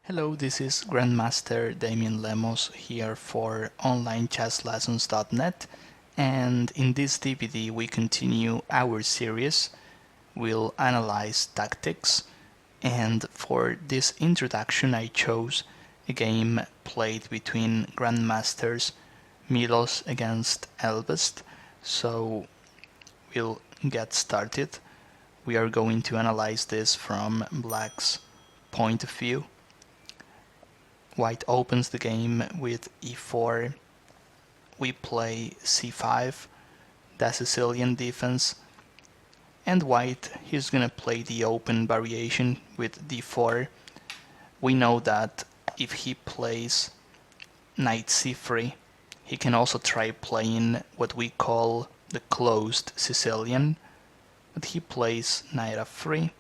Hello, this is Grandmaster Damian Lemos here for onlinechesslessons.net, and in this DVD we continue our series. We'll analyze tactics, and for this introduction I chose a game played between Grandmasters Milos against Elbest, so we'll get started. We are going to analyze this from Black's point of view. White opens the game with e4, we play c5, the Sicilian defense, and White, he's gonna play the open variation with d4. We know that if he plays knight c3, he can also try playing what we call the closed Sicilian, but he plays knight f3.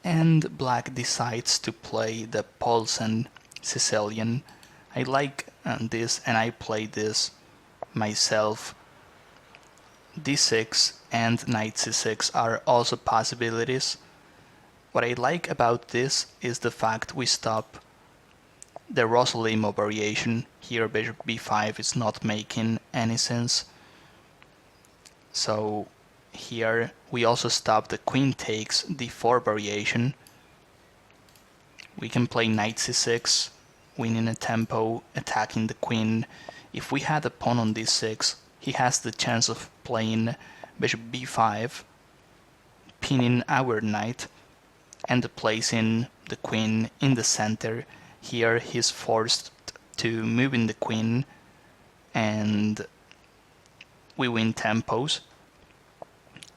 And Black decides to play the Positional Sicilian. I like this and I play this myself. d6 and knight c6 are also possibilities. What I like about this is the fact we stop the Lemos variation. Here bishop b5 is not making any sense. So here we also stop the queen takes d4 variation. We can play knight c6, winning a tempo, attacking the queen. If we had a pawn on d6, he has the chance of playing bishop b5, pinning our knight, and placing the queen in the center. Here he's forced to move in the queen, and we win tempos.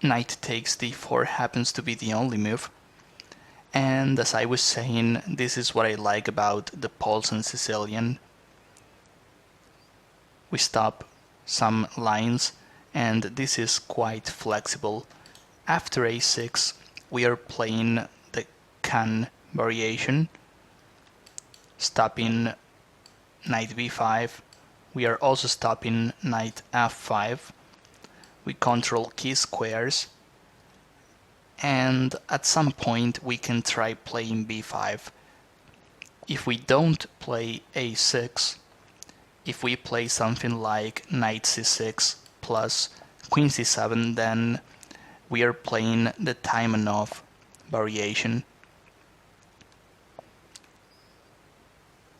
Knight takes d4 happens to be the only move. And as I was saying, this is what I like about the Positional Sicilian. We stop some lines, and this is quite flexible. After a6, we are playing the can variation, stopping knight b5. We are also stopping knight f5. We control key squares, and at some point we can try playing b5. If we don't play a6, if we play something like knight c6 plus queen c7, then we are playing the Taimanov variation.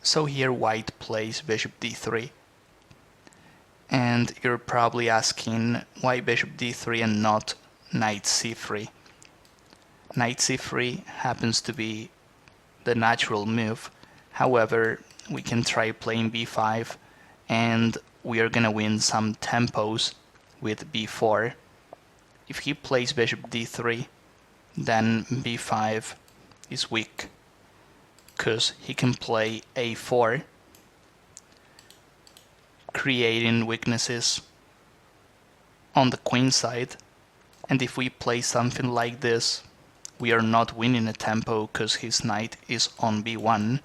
So here White plays bishop d3. And you're probably asking why bishop d3 and not knight c3. Knight c3 happens to be the natural move. However, we can try playing b5 and we are gonna win some tempos with b4. If he plays bishop d3, then b5 is weak, because he can play a4, creating weaknesses on the queen side. And if we play something like this, we are not winning a tempo because his knight is on b1.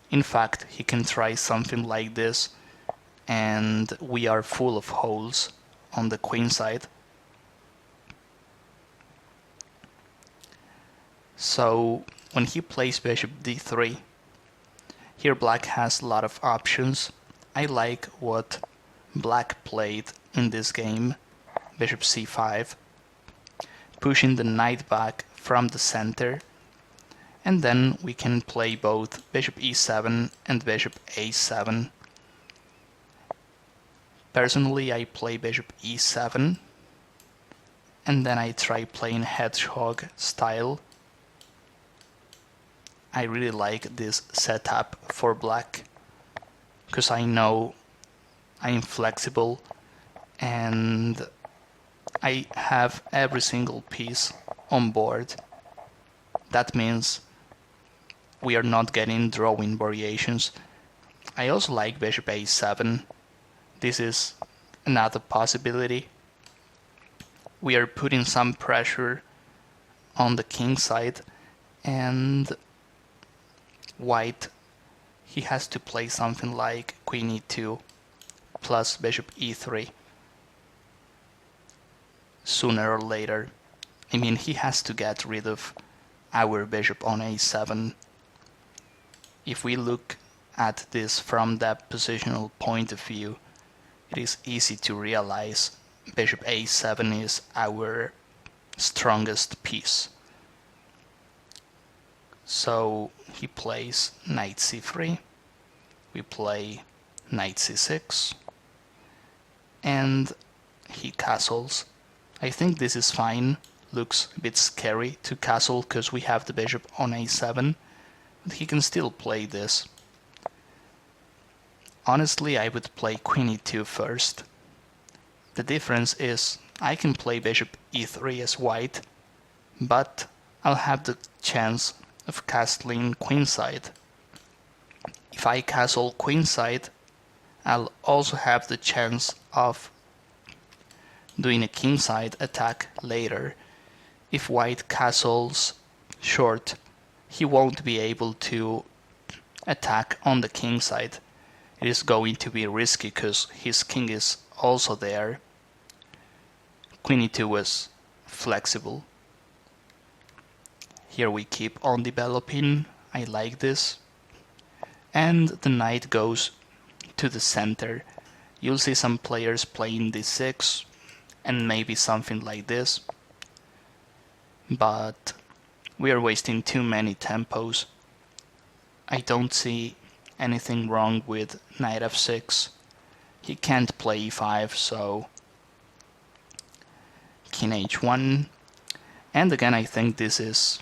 In fact, he can try something like this and we are full of holes on the queen side. So when he plays bishop d3, here Black has a lot of options. I like what Black played in this game, bishop c5, pushing the knight back from the center, and then we can play both bishop e7 and bishop a7. Personally, I play bishop e7, and then I try playing hedgehog style. I really like this setup for Black, because I know I'm flexible and I have every single piece on board. That means we are not getting drawing variations. I also like bishop a7. This is another possibility. We are putting some pressure on the king side, and White, he has to play something like queen e2 plus bishop e3 sooner or later. I mean, he has to get rid of our bishop on a7. if we look at this from that positional point of view, it is easy to realize bishop a7 is our strongest piece. So he plays knight c3, we play knight c6, and he castles. I think this is fine. Looks a bit scary to castle because we have the bishop on a7, but he can still play this. Honestly, I would play queen e2 first. The difference is I can play bishop e3 as white, but I'll have the chance of castling queenside. If I castle queenside, I'll also have the chance of doing a kingside attack later. If white castles short, he won't be able to attack on the kingside. It is going to be risky because his king is also there. Queen e2 was flexible. Here we keep on developing. I like this. And the knight goes to the center. You'll see some players playing d6 and maybe something like this. But we are wasting too many tempos. I don't see anything wrong with knight f6. He can't play e5, so king h1. And again, I think this is,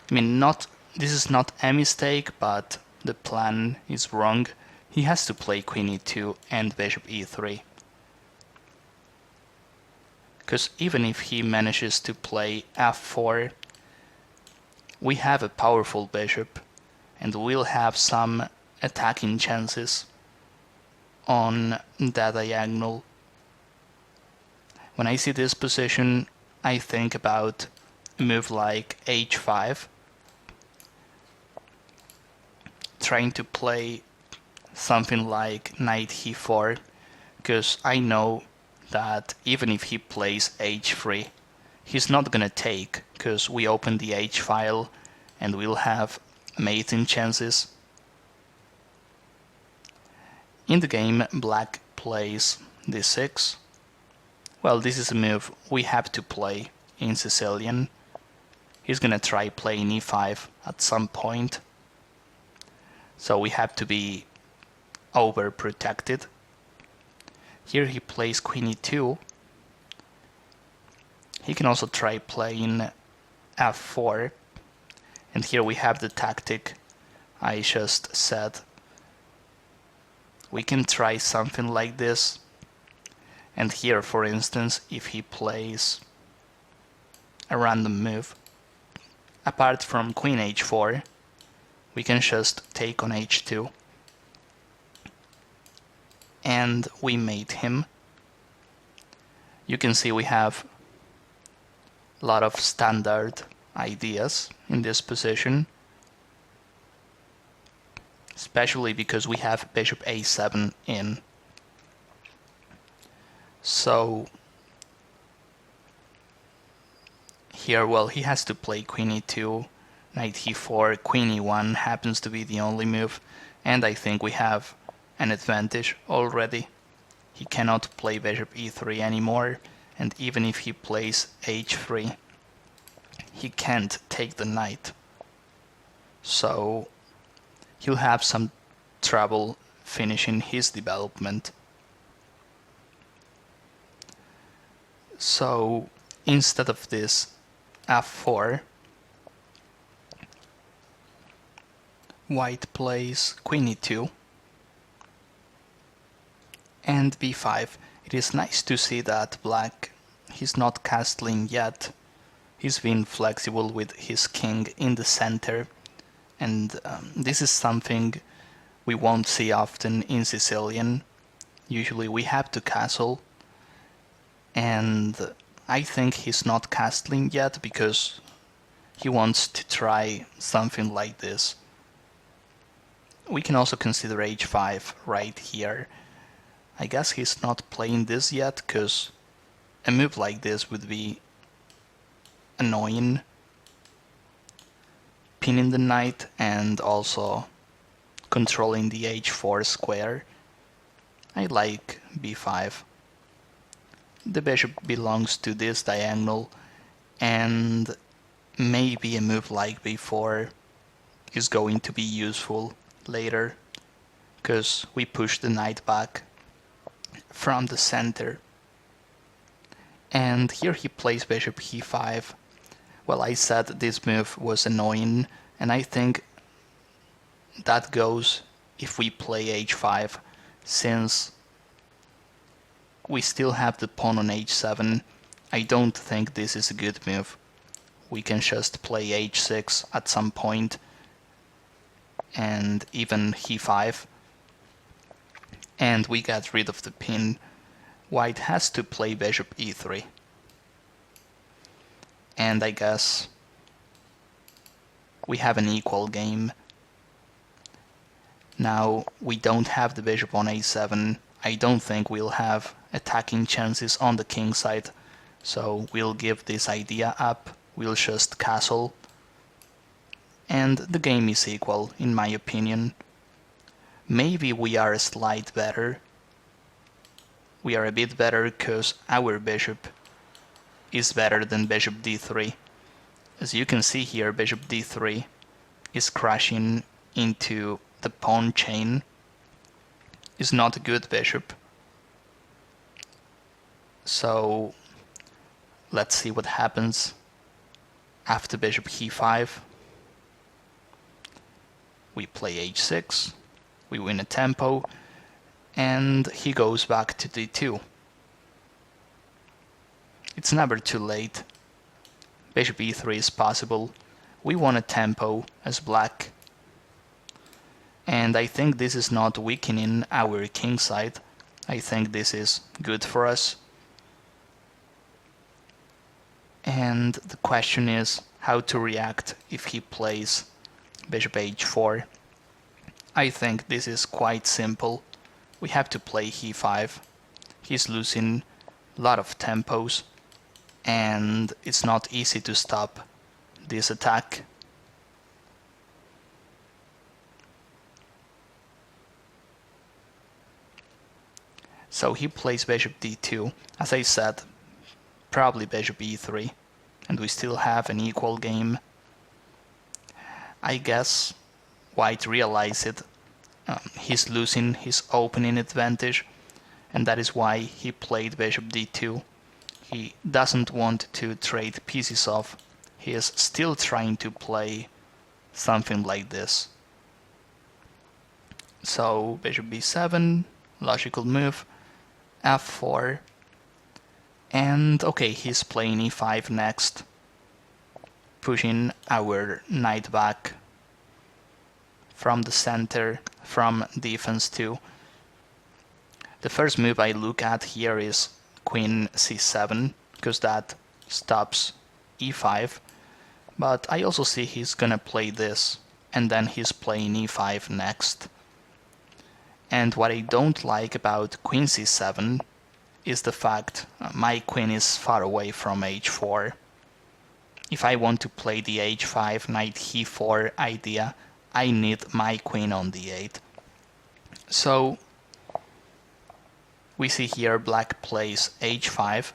this is not a mistake, but the plan is wrong. He has to play queen e2 and bishop e3. Because even if he manages to play f4, we have a powerful bishop, and we'll have some attacking chances on that diagonal. When I see this position, I think about a move like h5, trying to play something like knight e4, because I know that even if he plays h3, he's not gonna take, because we open the h file and we'll have mating chances. In the game, black plays d6. Well, this is a move we have to play in Sicilian. He's gonna try playing e5 at some point, so we have to be overprotected. Here he plays queen e2. He can also try playing f4, and here we have the tactic I just said. We can try something like this, and here, for instance, if he plays a random move, apart from queen h4, we can just take on h2, and we mate him. You can see we have a lot of standard ideas in this position, especially because we have bishop a7 in. So here, well, he has to play queen e2, knight e4, queen e1 happens to be the only move, and I think we have an advantage already. He cannot play bishop e3 anymore, and even if he plays h3, he can't take the knight. So he'll have some trouble finishing his development. So instead of this f4, white plays queen e2 and b5. It is nice to see that black, he's not castling yet. He's been flexible with his king in the center, and this is something we won't see often in Sicilian. Usually we have to castle, and I think he's not castling yet because he wants to try something like this. We can also consider h5 right here. I guess he's not playing this yet because a move like this would be annoying, pinning the knight and also controlling the h4 square. I like b5. The bishop belongs to this diagonal, and maybe a move like b4 is going to be useful later, because we push the knight back from the center. And here he plays bishop e5. Well, I said this move was annoying, and I think that goes if we play h5, since we still have the pawn on h7. I don't think this is a good move. We can just play h6 at some point, and even e5, and we get rid of the pin. White has to play bishop e3. And I guess we have an equal game. Now we don't have the bishop on a7. I don't think we'll have attacking chances on the king side, so we'll give this idea up. We'll just castle. And the game is equal, in my opinion. Maybe we are a slight better. We are a bit better because our bishop is better than bishop d3. As you can see here, bishop d3 is crashing into the pawn chain. Is not a good bishop. So let's see what happens after bishop e5. We play h6, we win a tempo, and he goes back to d2. It's never too late. Bishop e3 is possible. We won a tempo as black. And I think this is not weakening our king side. I think this is good for us. And the question is how to react if he plays bishop h4. I think this is quite simple. We have to play e5. He's losing a lot of tempos, and it's not easy to stop this attack. So he plays bishop d2. As I said, probably bishop e3, and we still have an equal game. I guess White realized it. He's losing his opening advantage, and that is why he played bishop d2. He doesn't want to trade pieces off. He is still trying to play something like this. So bishop b7, logical move, f4, and okay, he's playing e5 next, pushing our knight back from the center, from defense too. The first move I look at here is queen c7, because that stops e5, but I also see he's gonna play this, and then he's playing e5 next. And what I don't like about queen c7 is the fact my queen is far away from h4. If I want to play the h5 knight e4 idea, I need my queen on d8. So we see here black plays h5.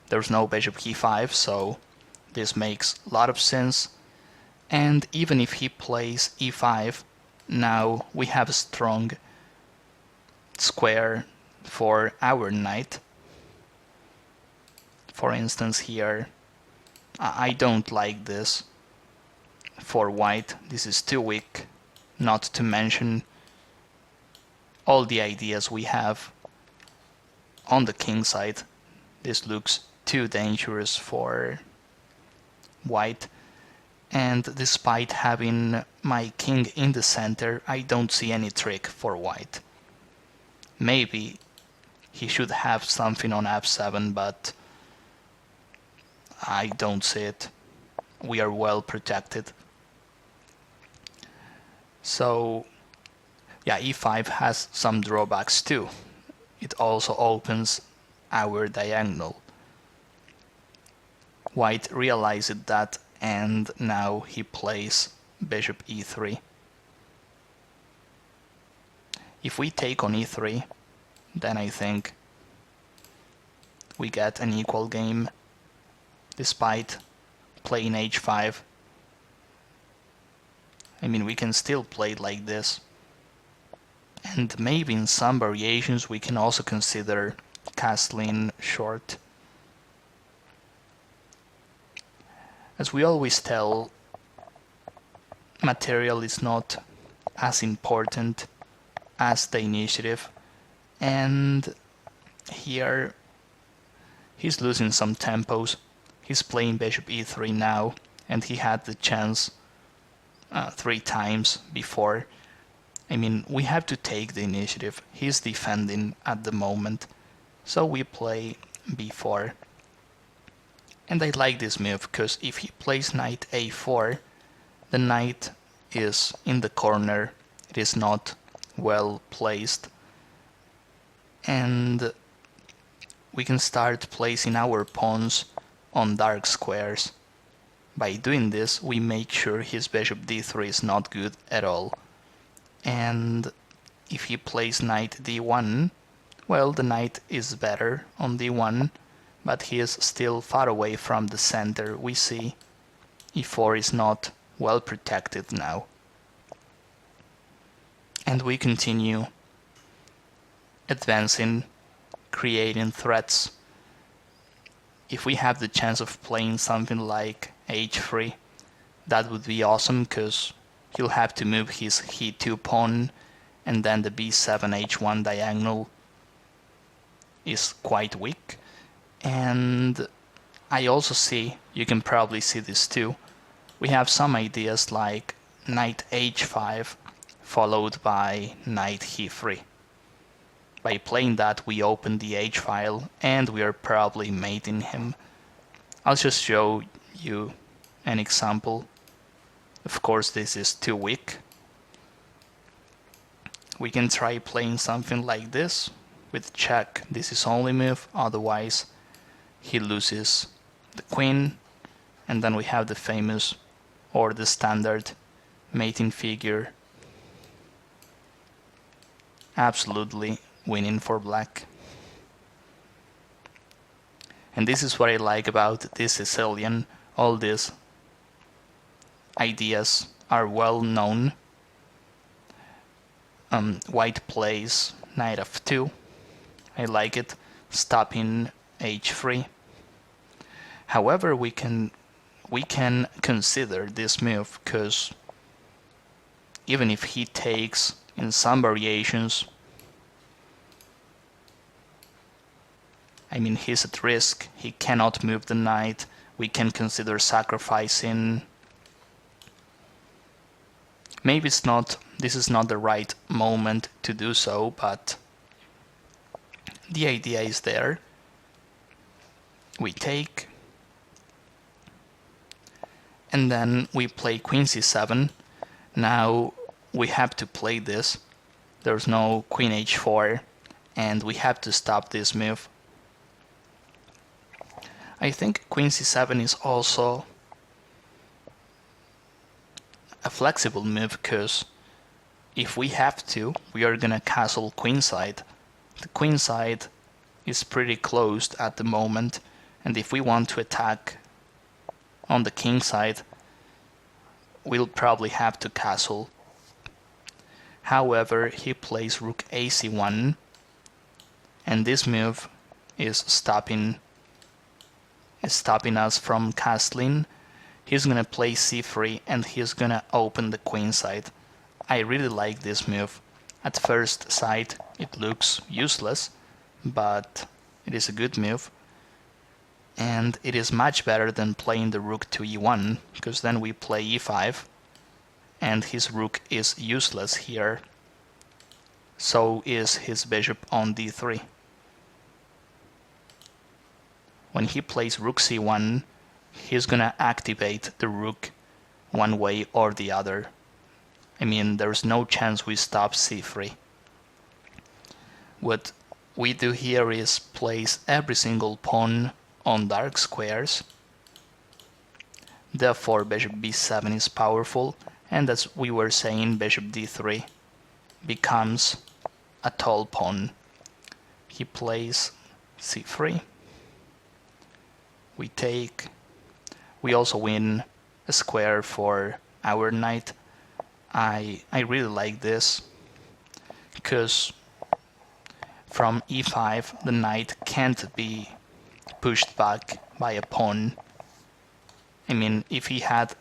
There's no bishop e5, so this makes a lot of sense. And even if he plays e5, now we have a strong square for our knight. For instance here, I don't like this for white. This is too weak, not to mention all the ideas we have on the king side. This looks too dangerous for white. And despite having my king in the center, I don't see any trick for white. Maybe he should have something on f7, but I don't see it. We are well protected. So yeah, e5 has some drawbacks too. It also opens our diagonal. White realized that, and now he plays bishop e3. If we take on e3, then I think we get an equal game despite playing h5. I mean, we can still play it like this. And maybe in some variations we can also consider castling short. As we always tell, material is not as important as the initiative, and here he's losing some tempos. He's playing bishop e3 now, and he had the chance 3 times before. I mean, we have to take the initiative. He's defending at the moment, so we play b4. And I like this move, because if he plays knight a4, the knight is in the corner, it is not well placed, and we can start placing our pawns on dark squares. By doing this, we make sure his bishop d3 is not good at all. And if he plays knight d1, well, the knight is better on d1, but he is still far away from the center. We see e4 is not well protected now. And we continue advancing, creating threats. If we have the chance of playing something like h3, that would be awesome, because he'll have to move his e2 pawn, and then the b7 h1 diagonal is quite weak. And I also see, you can probably see this too, we have some ideas like knight h5 followed by knight e3. By playing that, we open the h-file and we are probably mating him. I'll just show you an example. Of course, this is too weak. We can try playing something like this with check. This is only move, otherwise he loses the queen, and then we have the famous or the standard mating figure. Absolutely winning for black. And this is what I like about this Sicilian. All these ideas are well known. White plays knight f2. I like it. Stopping h3. However, we can consider this move, because even if he takes in some variations, I mean, he's at risk, he cannot move the knight, we can consider sacrificing. Maybe this is not the right moment to do so, but the idea is there. We take, and then we play queen c7. Now we have to play this. There's no queen h4, and we have to stop this move. I think queen c7 is also a flexible move, because if we have to, we are gonna castle queenside. The queenside is pretty closed at the moment, and if we want to attack on the king side, we'll probably have to castle. However, he plays rook ac1, and this move is stopping us from castling. He's gonna play c3 and he's gonna open the queen side. I really like this move. At first sight it looks useless, but it is a good move, and it is much better than playing the rook to e1, because then we play e5 and his rook is useless here. So is his bishop on d3. When he plays rook c1, he's gonna activate the rook one way or the other. I mean, there's no chance we stop c3. What we do here is place every single pawn on dark squares. Therefore, bishop b7 is powerful, and as we were saying, bishop d3 becomes a tall pawn. He plays c3. We take. We also win a square for our knight. I really like this, because from e5 the knight can't be pushed back by a pawn. I mean, if he had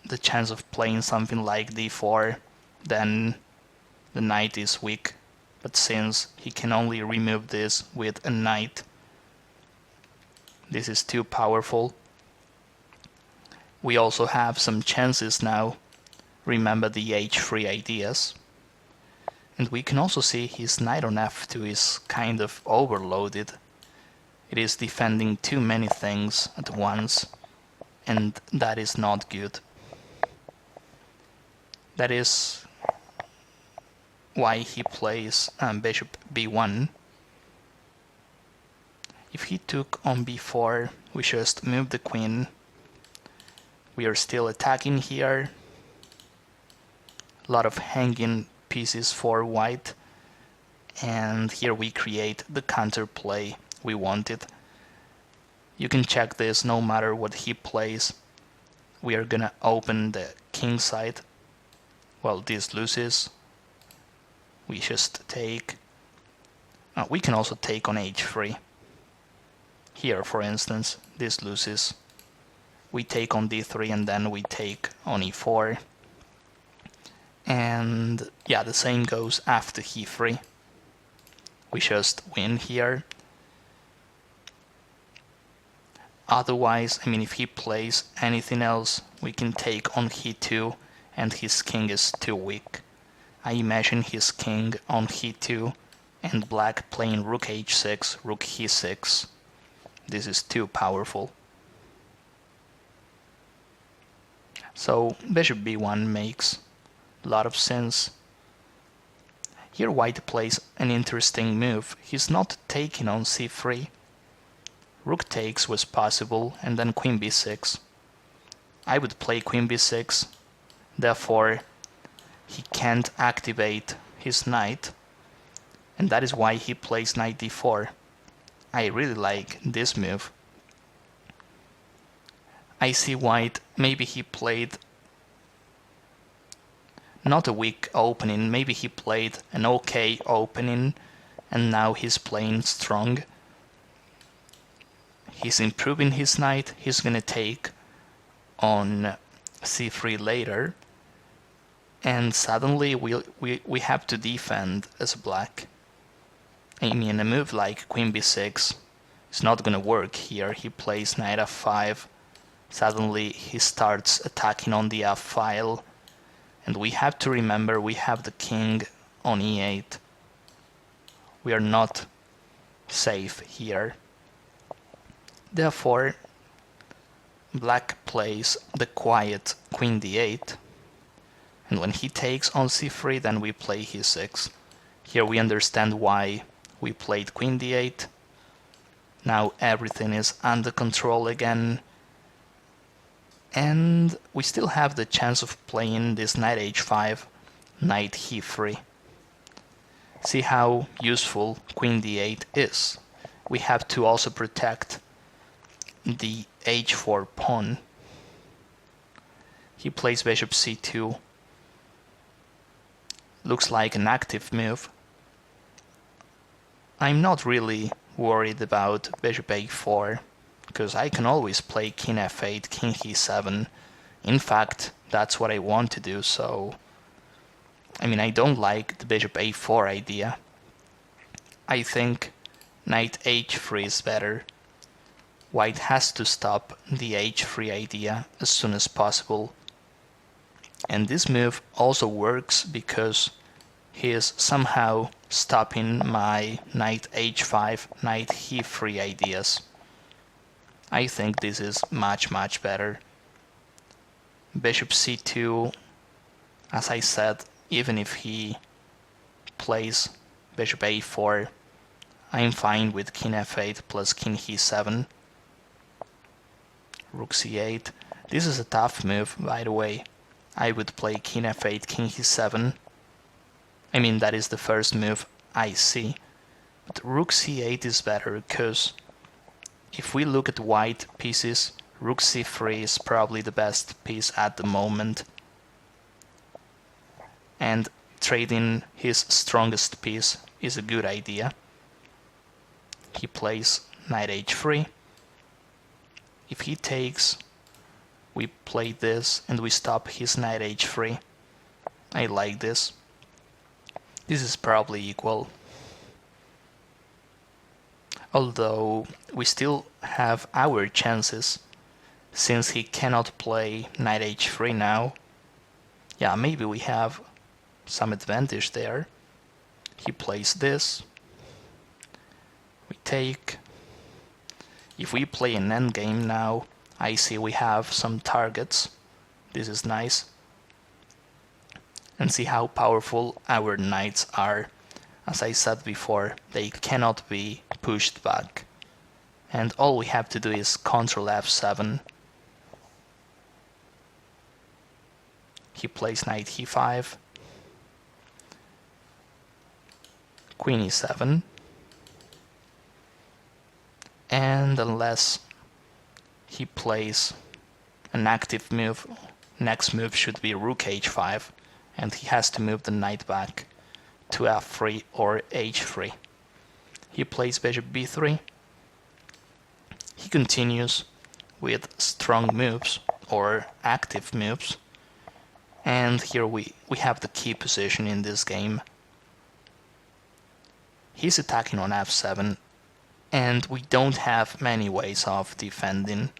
the chance of playing something like d4, then the knight is weak. But since he can only remove this with a knight, this is too powerful. We also have some chances now. Remember the h3 ideas. And we can also see his knight on f2 is kind of overloaded. It is defending too many things at once, and that is not good. That is why he plays bishop b1. If he took on b4, we just move the queen. We are still attacking here. A lot of hanging pieces for white, and here we create the counterplay we wanted. You can check this no matter what he plays. We are gonna open the king side. Well, this loses. We just take. We can also take on h3. Here, for instance, this loses. We take on d3 and then we take on e4. And yeah, the same goes after e3. We just win here. Otherwise, I mean, if he plays anything else, we can take on e2, and his king is too weak. I imagine his king on e2, and black playing rook h6, rook e6. This is too powerful. So bishop b1 makes a lot of sense. Here white plays an interesting move. He's not taking on c3. Rook takes was possible, and then queen b6. I would play queen b6, therefore he can't activate his knight, and that is why he plays knight d4. I really like this move. I see white, maybe he played not a weak opening, maybe he played an okay opening, and now he's playing strong. He's improving his knight, he's gonna take on c3 later, and suddenly we have to defend as black. I mean, a move like queen b6 is not gonna work here. He plays knight f5, suddenly he starts attacking on the f file, and we have to remember we have the king on e8. We are not safe here. Therefore, black plays the quiet queen d8, and when he takes on c3, then we play e6. Here we understand why we played queen d8. Now everything is under control again, and we still have the chance of playing this knight h5, knight e3. See how useful queen d8 is. We have to also protect the h4 pawn. He plays bishop c2. Looks like an active move. I'm not really worried about bishop a4, because I can always play king f8, king e7. In fact, that's what I want to do, so I mean, I don't like the bishop a4 idea. I think knight h3 is better. White has to stop the h3 idea as soon as possible. And this move also works because he is somehow stopping my knight h5, knight e3 ideas. I think this is much better. Bishop c2, as I said, even if he plays bishop a4, I'm fine with king f8 plus king e7. Rook c8. This is a tough move, by the way. I would play king f8, king e7. I mean, that is the first move I see. But rook c8 is better, because if we look at white pieces, rook c3 is probably the best piece at the moment. And trading his strongest piece is a good idea. He plays knight h3. If he takes, we play this and we stop his knight h3. I like this. This is probably equal. Although we still have our chances, since he cannot play knight h3 now. Yeah, maybe we have some advantage there. He plays this. We take. If we play an endgame now, I see we have some targets. This is nice. And see how powerful our knights are. As I said before, they cannot be pushed back. And all we have to do is Ctrl F7. He plays knight e5. Queen e7. And unless he plays an active move, next move should be rook h5, and he has to move the knight back to f3 or h3. He plays bishop b3. He continues with strong moves or active moves, and here we have the key position in this game. He's attacking on f7, and we don't have many ways of defending.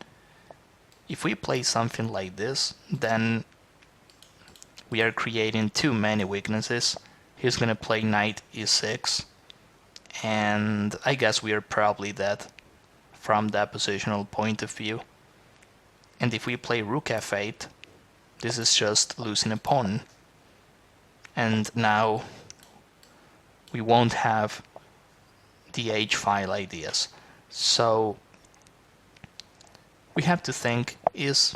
If we play something like this, then we are creating too many weaknesses. He's gonna play knight e6, and I guess we are probably dead from that positional point of view. And if we play rook f8, this is just losing a pawn. And now we won't have the h-file ideas. So we have to think, is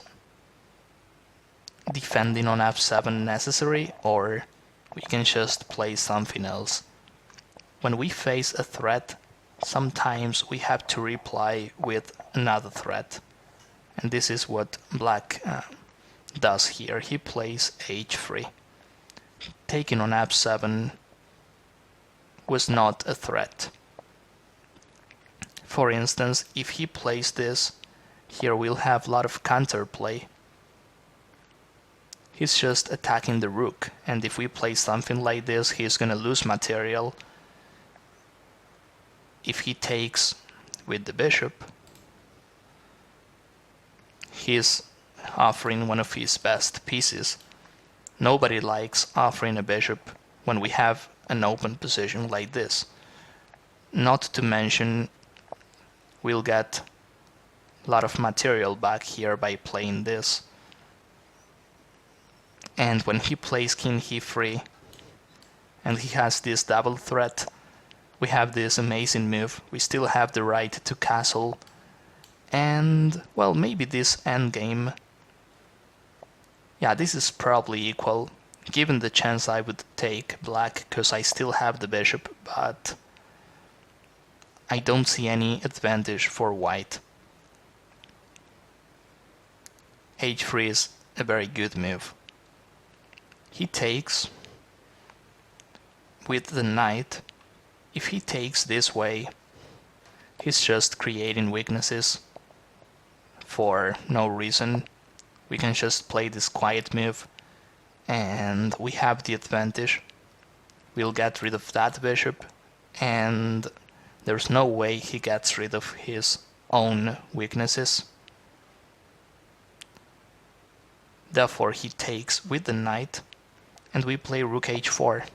defending on f7 necessary, or we can just play something else? When we face a threat, sometimes we have to reply with another threat. And this is what black does here. He plays h3. Taking on f7 was not a threat. For instance, if he plays this, here we'll have a lot of counterplay. He's just attacking the rook, and if we play something like this, he's gonna lose material. If he takes with the bishop, he's offering one of his best pieces. Nobody likes offering a bishop when we have an open position like this. Not to mention, we'll get a lot of material back here by playing this. And when he plays king e3, and he has this double threat, we have this amazing move. We still have the right to castle. And, well, maybe this endgame. Yeah, this is probably equal. Given the chance, I would take black, because I still have the bishop, but I don't see any advantage for white. h3 is a very good move. He takes with the knight. If he takes this way, he's just creating weaknesses for no reason. We can just play this quiet move, and we have the advantage. We'll get rid of that bishop, and there's no way he gets rid of his own weaknesses. Therefore he takes with the knight, and we play rook h4.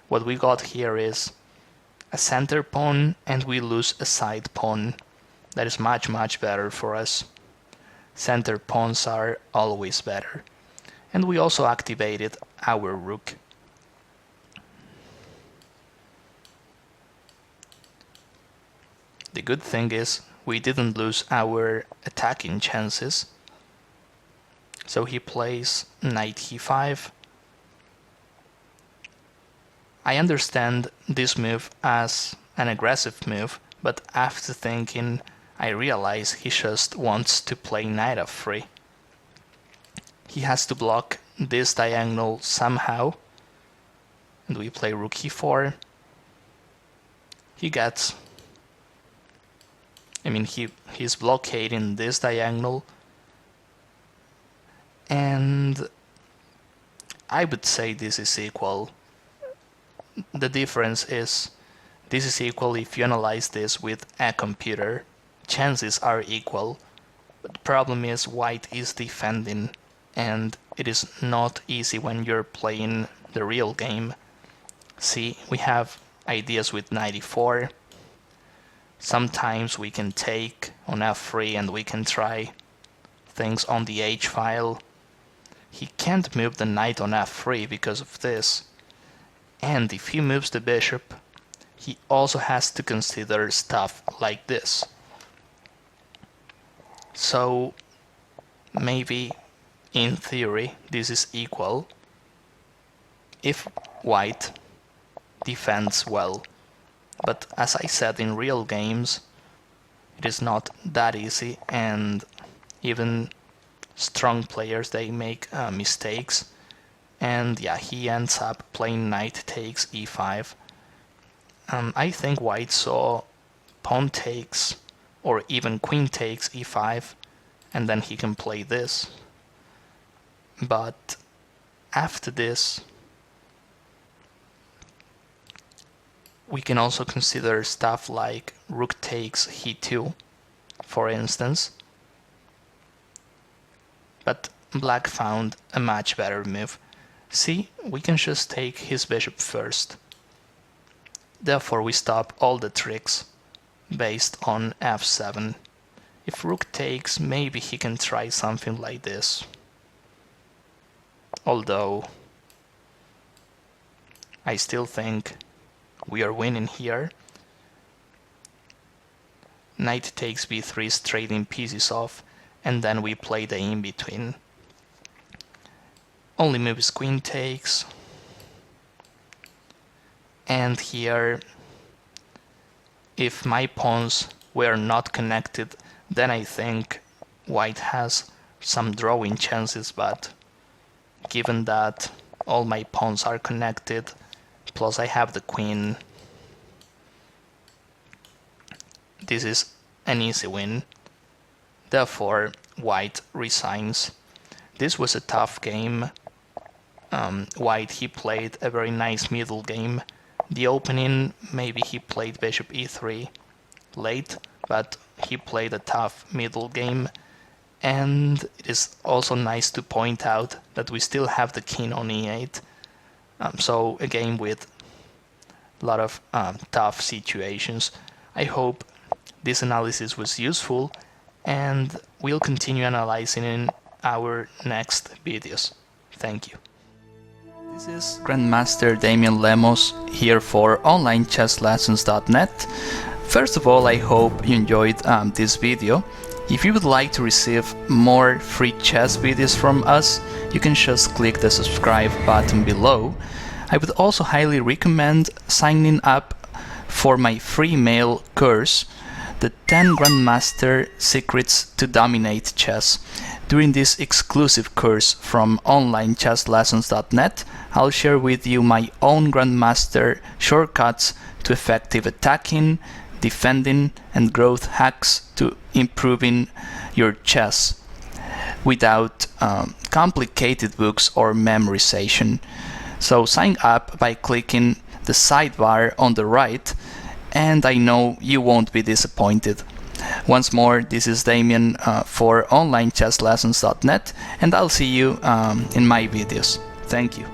What we got here is a center pawn, and we lose a side pawn. That is much better for us. Center pawns are always better. And we also activated our rook. The good thing is we didn't lose our attacking chances. So he plays knight e5. I understand this move as an aggressive move, but after thinking, I realize he just wants to play knight f3. He has to block this diagonal somehow, and we play rook e4. He's blockading this diagonal, and I would say this is equal. The difference is this is equal if you analyze this with a computer. Chances are equal, but the problem is white is defending, and it is not easy when you're playing the real game. See, we have ideas with knight e4. Sometimes we can take on f3 and we can try things on the h file. He can't move the knight on f3 because of this. And if he moves the bishop, he also has to consider stuff like this. So maybe in theory this is equal if white defends well. But as I said, in real games it is not that easy, and even strong players, they make mistakes. And yeah, he ends up playing knight takes e5. I think white saw pawn takes or even queen takes e5, and then he can play this. But after this, we can also consider stuff like rook takes e2, for instance. But black found a much better move. See, we can just take his bishop first. Therefore we stop all the tricks based on f7. If rook takes, maybe he can try something like this. Although I still think we are winning here. Knight takes b3 is trading pieces off, and then we play the in-between. Only move is queen takes. And here, if my pawns were not connected, then I think white has some drawing chances, but given that all my pawns are connected, plus I have the queen, this is an easy win. Therefore, white resigns. This was a tough game. White, he played a very nice middle game. The opening, maybe he played bishop e3 late, but he played a tough middle game. And it is also nice to point out that we still have the king on e8. So a game with a lot of tough situations. I hope this analysis was useful, and we'll continue analyzing in our next videos. Thank you. This is Grandmaster Damian Lemos here for onlinechesslessons.net. First of all, I hope you enjoyed this video. If you would like to receive more free chess videos from us, you can just click the subscribe button below. I would also highly recommend signing up for my free mail course, the 10 Grandmaster Secrets to Dominate Chess. During this exclusive course from onlinechesslessons.net, I'll share with you my own Grandmaster shortcuts to effective attacking, defending, and growth hacks to improving your chess without complicated books or memorization. So sign up by clicking the sidebar on the right, and I know you won't be disappointed. Once more, this is Damian for onlinechesslessons.net, and I'll see you in my videos. Thank you.